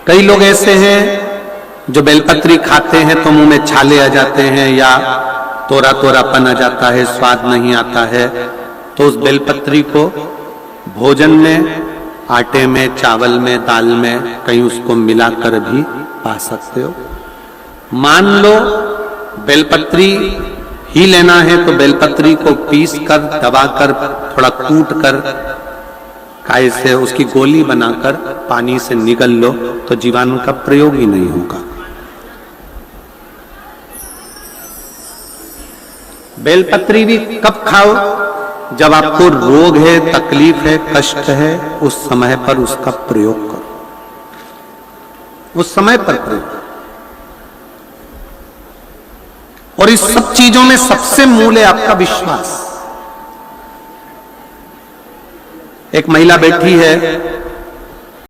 कई लोग ऐसे हैं जो बेलपत्री खाते हैं तो मुंह में छाले आ जाते हैं या तोरा तोरापन आ जाता है, स्वाद नहीं आता है। तो उस बेलपत्री को भोजन में, आटे में, चावल में, दाल में कहीं उसको मिलाकर भी पा सकते हो। मान लो बेलपत्री ही लेना है तो बेलपत्री को पीस कर, दबाकर, थोड़ा कूट कर, काय से उसकी गोली बनाकर पानी से निगल लो तो जीवाणु का प्रयोग ही नहीं होगा। बेलपत्री भी कब खाओ? जब आपको रोग है, तकलीफ है, कष्ट है, उस समय पर उसका प्रयोग करो, उस समय पर प्रयोग। और इस सब चीजों में सबसे मूल है आपका विश्वास। एक महिला बैठी है,